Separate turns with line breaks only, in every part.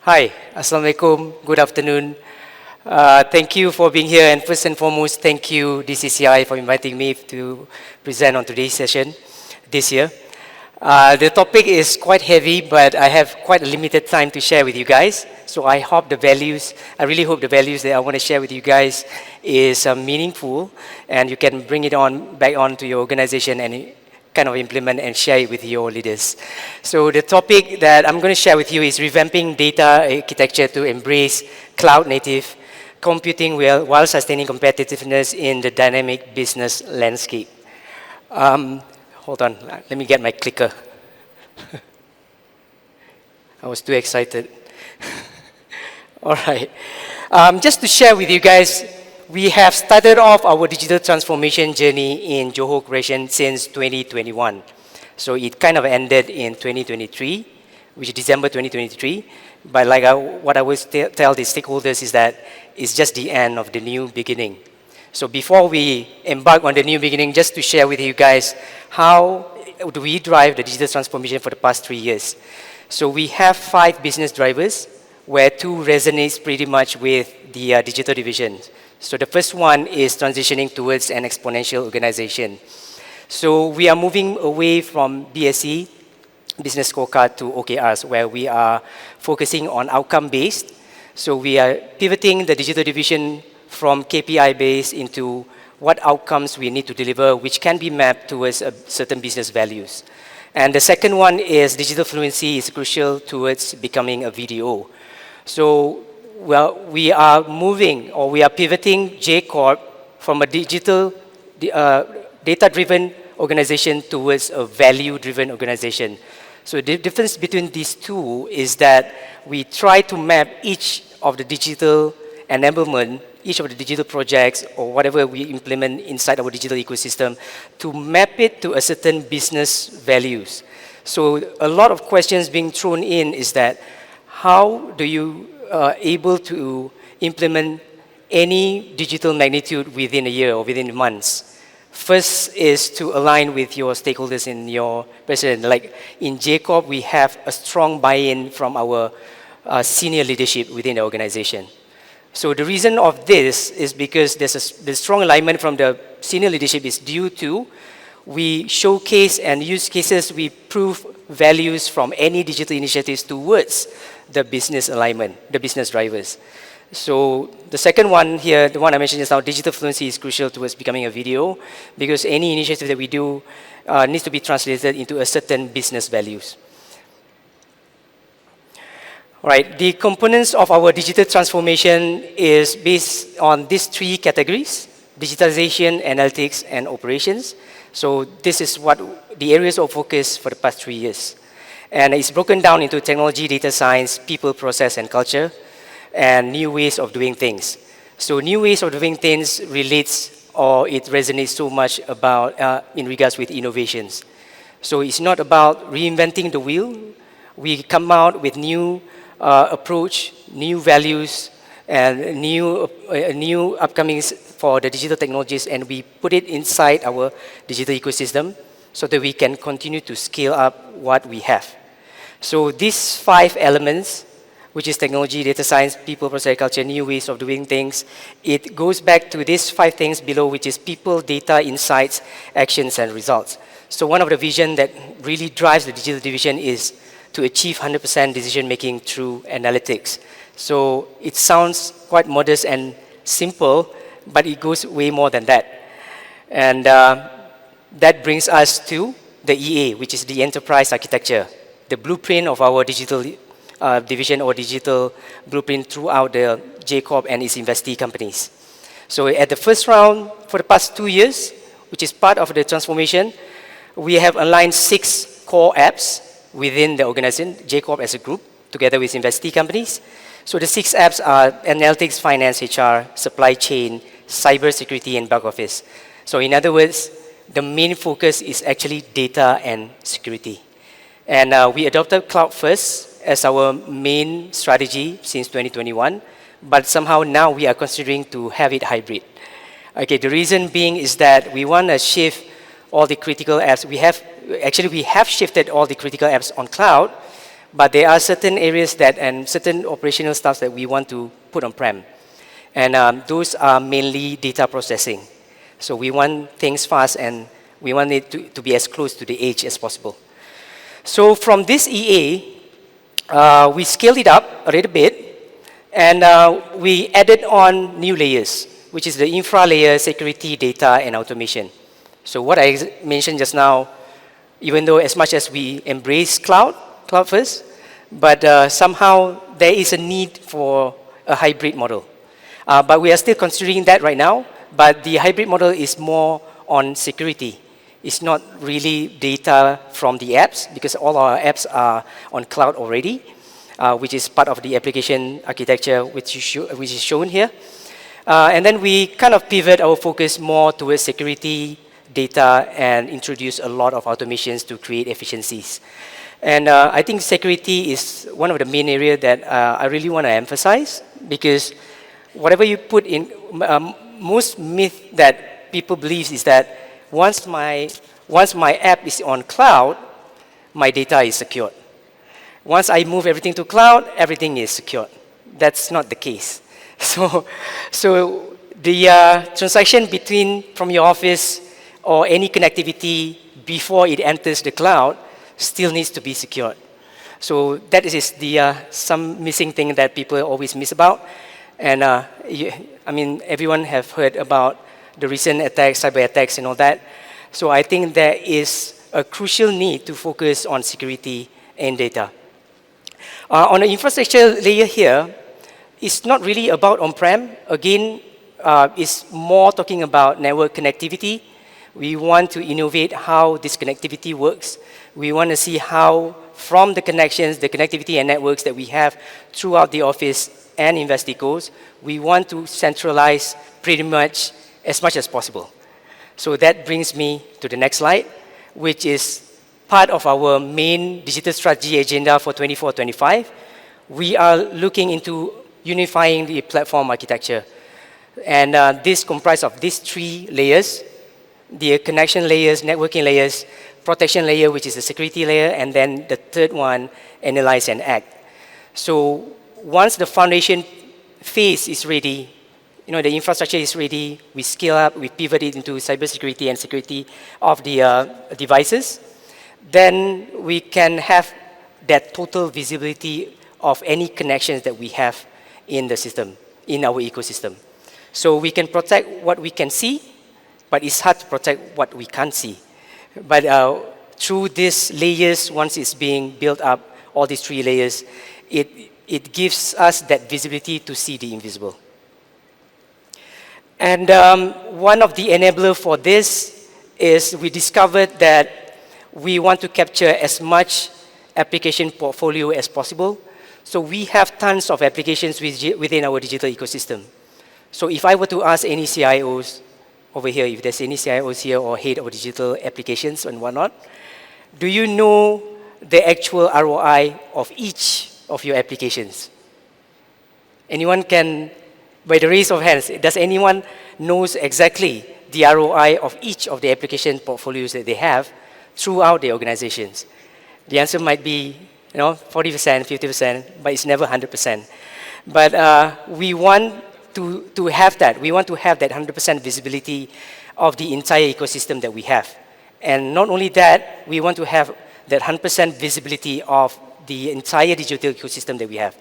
Hi, Assalamualaikum, good afternoon. Thank you for being here, and first and foremost, thank you DCCI for inviting me to present on today's session this year. The topic is quite heavy, but I have quite a limited time to share with you guys. So I really hope the values that I want to share with you guys is meaningful, and you can bring it back on to your organization and kind of implement and share it with your leaders. So the topic that I'm going to share with you is revamping data architecture to embrace cloud native computing while sustaining competitiveness in the dynamic business landscape. Hold on, let me get my clicker. I was too excited. All right. Just to share with you guys, we have started off our digital transformation journey in Johor Corporation since 2021. So it kind of ended in 2023, which is December 2023. But like what I always tell the stakeholders is that it's just the end of the new beginning. So before we embark on the new beginning, just to share with you guys, how do we drive the digital transformation for the past 3 years? So we have 5 business drivers, where 2 resonates pretty much with the digital division. So the first one is transitioning towards an exponential organization. So we are moving away from BSE, Business Scorecard, to OKRs, where we are focusing on outcome-based. So we are pivoting the digital division from KPI-based into what outcomes we need to deliver, which can be mapped towards certain business values. And the second one is digital fluency is crucial towards becoming a VDO. So we are pivoting J Corp from a digital, data-driven organization towards a value-driven organization. So the difference between these two is that we try to map each of the digital enablement, each of the digital projects or whatever we implement inside our digital ecosystem to map it to a certain business values. So a lot of questions being thrown in is that how do you able to implement any digital magnitude within a year or within months? First is to align with your stakeholders in your president. Like in J Corp, we have a strong buy-in from our senior leadership within the organization. So the reason of this is because the strong alignment from the senior leadership is due to we showcase and use cases, we prove values from any digital initiatives towards the business alignment, the business drivers. So the second one here, the one I mentioned just now, digital fluency is crucial towards becoming a VDO because any initiative that we do needs to be translated into a certain business values. All right, the components of our digital transformation is based on these 3 categories: digitalization, analytics, and operations. So this is what the areas of focus for the past 3 years. And it's broken down into technology, data science, people, process, and culture, and new ways of doing things. So new ways of doing things relates or it resonates so much about in regards with innovations. So it's not about reinventing the wheel. We come out with new approach, new values, and new upcomings for the digital technologies, and we put it inside our digital ecosystem so that we can continue to scale up what we have. So these 5 elements, which is technology, data science, people, process, culture, new ways of doing things, it goes back to these 5 things below, which is people, data, insights, actions, and results. So one of the vision that really drives the digital division is to achieve 100% decision-making through analytics. So it sounds quite modest and simple, but it goes way more than that. And that brings us to the EA, which is the enterprise architecture, the blueprint of our digital division or digital blueprint throughout the J Corp and its investee companies. So at the first round, for the past 2 years, which is part of the transformation, we have aligned 6 core apps within the organization, J Corp as a group, together with investee companies. So the 6 apps are analytics, finance, HR, supply chain, cyber security, and back office. So in other words, the main focus is actually data and security. And we adopted cloud first as our main strategy since 2021, but somehow now we are considering to have it hybrid. Okay, the reason being is that we want to shift all the critical apps. We have shifted all the critical apps on cloud, But there are certain areas that and certain operational stuff that we want to put on-prem. And those are mainly data processing. So we want things fast and we want it to be as close to the edge as possible. So from this EA, we scaled it up a little bit and we added on new layers, which is the infra layer, security, data, and automation. So what I mentioned just now, even though as much as we embrace cloud first, but somehow there is a need for a hybrid model. But we are still considering that right now, but the hybrid model is more on security. It's not really data from the apps, because all our apps are on cloud already, which is part of the application architecture which is shown here. And then we kind of pivot our focus more towards security, data, and introduce a lot of automations to create efficiencies. And I think security is one of the main areas that I really want to emphasize, because whatever you put in, most myth that people believe is that once my app is on cloud, my data is secured. Once I move everything to cloud, everything is secured. That's not the case. So the transaction from your office or any connectivity before it enters the cloud still needs to be secured. So that is some missing thing that people always miss about. And I mean, everyone have heard about the recent attacks, cyber attacks and all that. So I think there is a crucial need to focus on security and data. On the infrastructure layer here, it's not really about on-prem. Again, it's more talking about network connectivity. We want to innovate how this connectivity works. We want to see how, from the connections, the connectivity and networks that we have throughout the office and Investicos, we want to centralize pretty much as possible. So that brings me to the next slide, which is part of our main digital strategy agenda for 24-25. We are looking into unifying the platform architecture. And this comprises of these three layers: the connection layers, networking layers, protection layer, which is the security layer, and then the third one, analyze and act. So once the foundation phase is ready, the infrastructure is ready, we scale up, we pivot it into cybersecurity and security of the devices, then we can have that total visibility of any connections that we have in the system, in our ecosystem. So we can protect what we can see, but it's hard to protect what we can't see. But through these layers, once it's being built up, all these three layers, it gives us that visibility to see the invisible. And one of the enablers for this is we discovered that we want to capture as much application portfolio as possible. So we have tons of applications within our digital ecosystem. So if I were to ask any CIOs over here, if there's any CIOs here or head of digital applications and whatnot, do you know the actual ROI of each of your applications? Anyone can, by the raise of hands, does anyone knows exactly the ROI of each of the application portfolios that they have throughout the organizations? The answer might be 40%, 50%, but it's never 100%. But we want to have that. We want to have that 100% visibility of the entire ecosystem that we have. And not only that, we want to have that 100% visibility of the entire digital ecosystem that we have.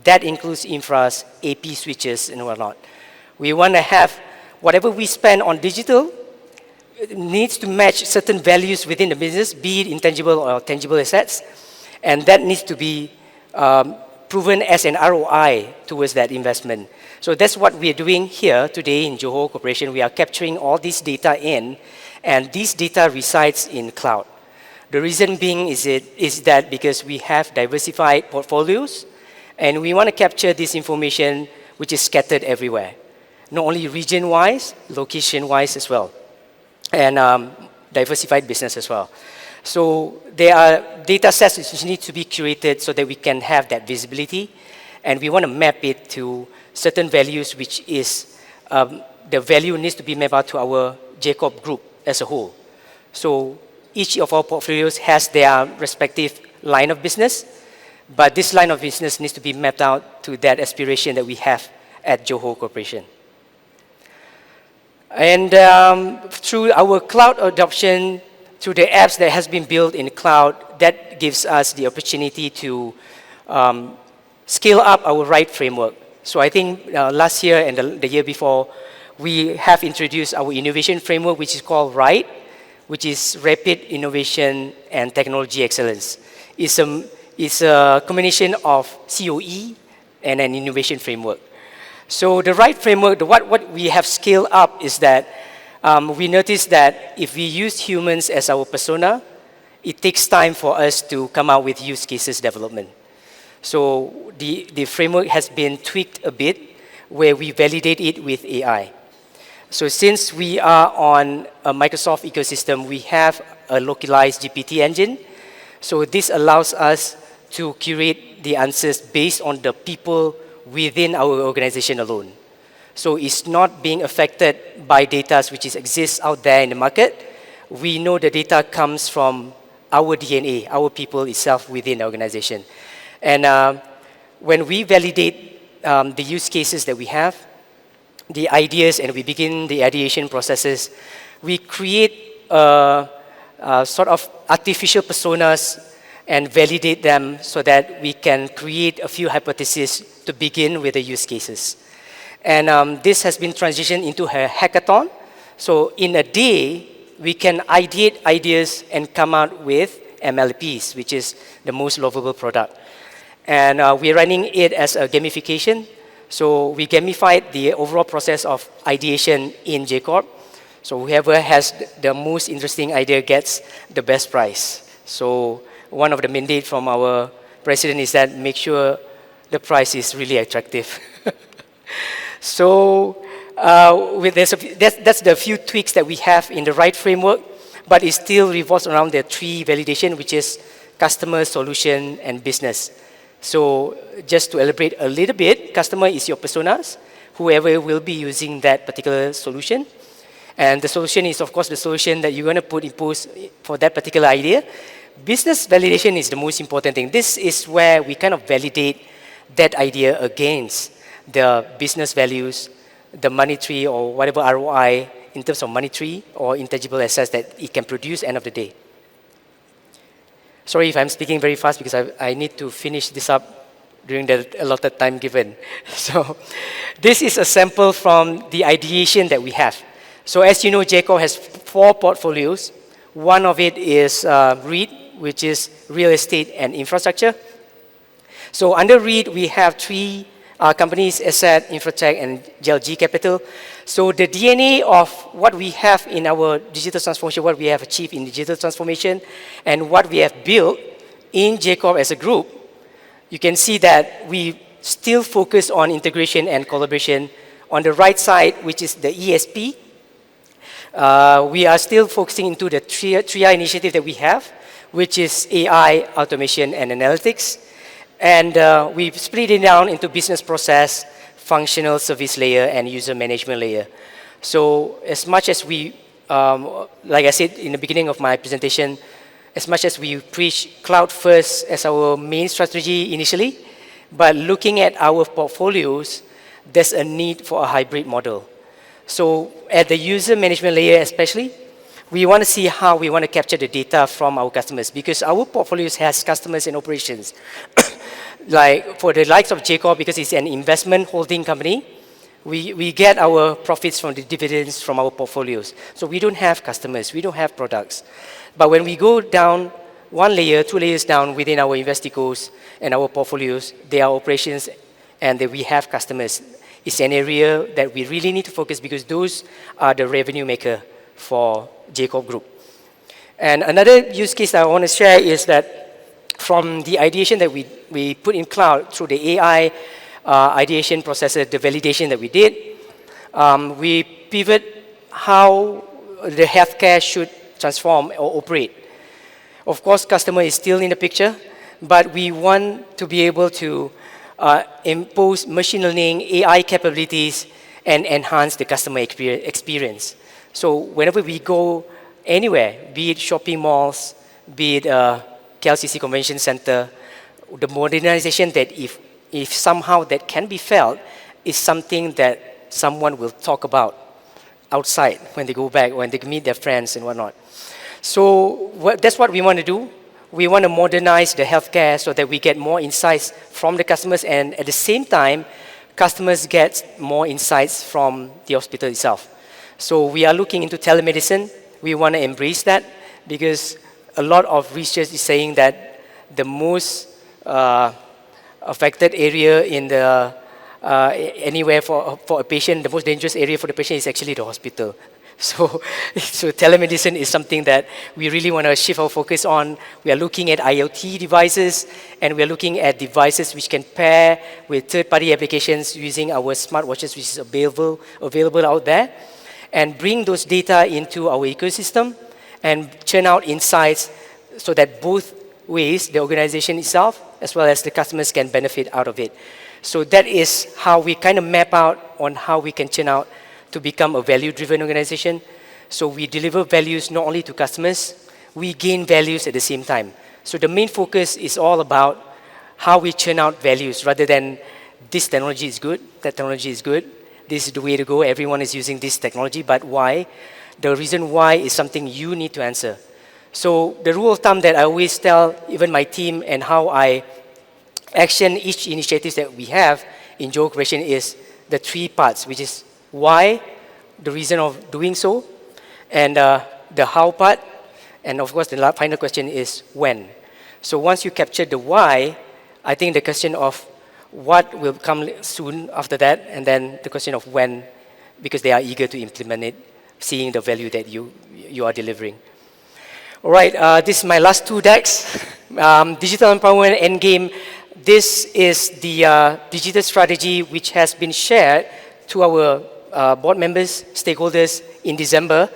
That includes infras, AP switches, and whatnot. We want to have whatever we spend on digital needs to match certain values within the business, be it intangible or tangible assets, and that needs to be proven as an ROI towards that investment. So that's what we're doing here today in Johor Corporation. We are capturing all this data in, and this data resides in cloud. The reason being is that because we have diversified portfolios, and we want to capture this information which is scattered everywhere, not only region-wise, location-wise as well, and diversified business as well. So there are data sets which need to be curated so that we can have that visibility, and we want to map it to certain values, which is the value needs to be mapped out to our Jacob group as a whole. So each of our portfolios has their respective line of business, But this line of business needs to be mapped out to that aspiration that we have at Johor Corporation. And through our cloud adoption, through the apps that has been built in the cloud, that gives us the opportunity to scale up our RIDE framework. So I think last year and the year before, we have introduced our innovation framework, which is called RIDE, which is Rapid Innovation and Technology Excellence. It's a combination of COE and an innovation framework. So the RIDE framework, what we have scaled up is that we noticed that if we use humans as our persona, it takes time for us to come out with use cases development. So the framework has been tweaked a bit where we validate it with AI. So since we are on a Microsoft ecosystem, we have a localized GPT engine. So this allows us to curate the answers based on the people within our organization alone. So it's not being affected by data which exists out there in the market. We know the data comes from our DNA, our people itself within the organization. And when we validate the use cases that we have, the ideas, and we begin the ideation processes, we create sort of artificial personas and validate them so that we can create a few hypotheses to begin with the use cases. And this has been transitioned into a hackathon. So in a day, we can ideate ideas and come out with MLPs, which is the most lovable product. And we're running it as a gamification. So we gamified the overall process of ideation in J Corp. So whoever has the most interesting idea gets the best prize. So one of the mandates from our president is that make sure the price is really attractive. So that's the few tweaks that we have in the RIDE framework, but it still revolves around the three validation, which is customer, solution, and business. So just to elaborate a little bit, customer is your personas, whoever will be using that particular solution. And the solution is, of course, the solution that you're going to put in post for that particular idea. Business validation is the most important thing. This is where we kind of validate that idea against the business values, the monetary or whatever ROI in terms of monetary or intangible assets that it can produce end of the day. Sorry if I'm speaking very fast because I need to finish this up during the allotted time given. So this is a sample from the ideation that we have. So as you know, JCO has 4 portfolios. One of it is REIT, which is real estate and infrastructure. So under REIT, we have 3 companies, Asset, Infratech, and JLG Capital. So the DNA of what we have in our digital transformation, what we have achieved in digital transformation, and what we have built in JCorp as a group, you can see that we still focus on integration and collaboration. On the right side, which is the ESP, we are still focusing into the 3I initiative that we have, which is AI, automation, and analytics. And we've split it down into business process, functional service layer, and user management layer. So as much as we, like I said in the beginning of my presentation, as much as we preach cloud first as our main strategy initially, but looking at our portfolios, there's a need for a hybrid model. So at the user management layer especially, we want to see how we want to capture the data from our customers, because our portfolios has customers and operations. Like for the likes of JCorp, because it's an investment holding company, we get our profits from the dividends from our portfolios. So we don't have customers, we don't have products. But when we go down 1 layer, 2 layers down within our investicos and our portfolios, there are operations and we have customers. It's an area that we really need to focus because those are the revenue maker for JCorp Group. And another use case that I want to share is that from the ideation that we put in cloud through the AI ideation processes, the validation that we did, we pivot how the healthcare should transform or operate. Of course, customer is still in the picture, but we want to be able to impose machine learning, AI capabilities, and enhance the customer experience. So whenever we go anywhere, be it shopping malls, be it KLCC Convention Center, the modernization that if somehow that can be felt is something that someone will talk about outside when they go back, when they meet their friends and whatnot. So that's what we want to do. We want to modernize the healthcare so that we get more insights from the customers, and at the same time, customers get more insights from the hospital itself. So we are looking into telemedicine. We want to embrace that because a lot of research is saying that the most affected area in the anywhere for a patient, the most dangerous area for the patient is actually the hospital. So telemedicine is something that we really want to shift our focus on. We are looking at IoT devices, and we are looking at devices which can pair with third-party applications using our smartwatches, which is available out there, and bring those data into our ecosystem and churn out insights so that both ways, the organization itself as well as the customers can benefit out of it. So that is how we kind of map out on how we can churn out to become a value-driven organization. So we deliver values not only to customers, we gain values at the same time. So the main focus is all about how we churn out values rather than this technology is good, that technology is good, this is the way to go, everyone is using this technology, but why? The reason why is something you need to answer. So the rule of thumb that I always tell even my team and how I action each initiative that we have in Johor Corporation is the 3 parts, which is why, the reason of doing so, and the how part, and of course the final question is when. So once you capture the why, I think the question of what will come soon after that, and then the question of when, because they are eager to implement it, seeing the value that you are delivering. All right, this is my last 2 decks. Digital Empowerment Endgame. This is the digital strategy which has been shared to our board members, stakeholders in December,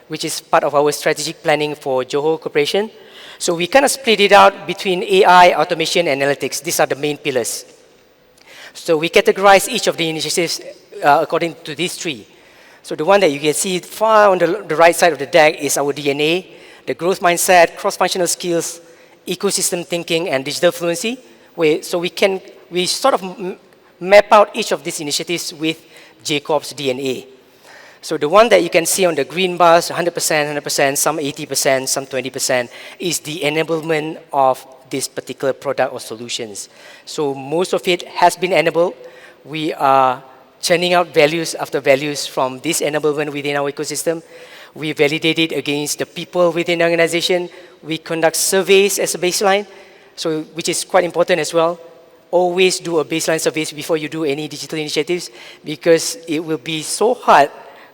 which is part of our strategic planning for Johor Corporation. So we kind of split it out between AI, automation, and analytics. These are the main pillars. So we categorize each of the initiatives according to these 3. So the one that you can see far on the right side of the deck is our DNA, the growth mindset, cross-functional skills, ecosystem thinking, and digital fluency. So we sort of map out each of these initiatives with Jacob's DNA. So the one that you can see on the green bars, 100%, 100%, some 80%, some 20%, is the enablement of this particular product or solutions. So most of it has been enabled. We are churning out values after values from this enablement within our ecosystem. We validate it against the people within the organization. We conduct surveys as a baseline, so which is quite important as well. Always do a baseline survey before you do any digital initiatives, because it will be so hard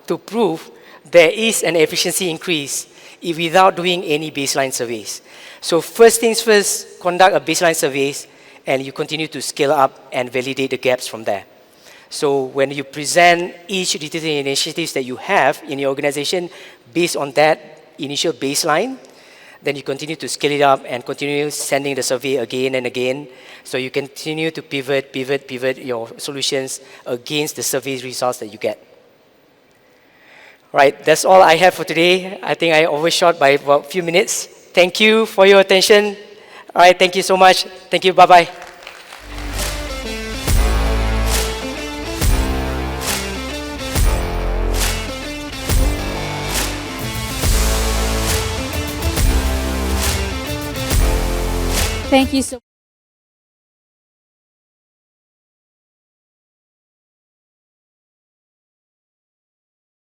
to prove there is an efficiency increase without doing any baseline surveys. So first things first, conduct a baseline surveys, and you continue to scale up and validate the gaps from there. So when you present each digital initiatives that you have in your organization based on that initial baseline, then you continue to scale it up and continue sending the survey again and again. So you continue to pivot your solutions against the survey results that you get. Right, that's all I have for today. I think I overshot by about a few minutes. Thank you for your attention. All right, thank you so much. Thank you, bye-bye.
Thank you so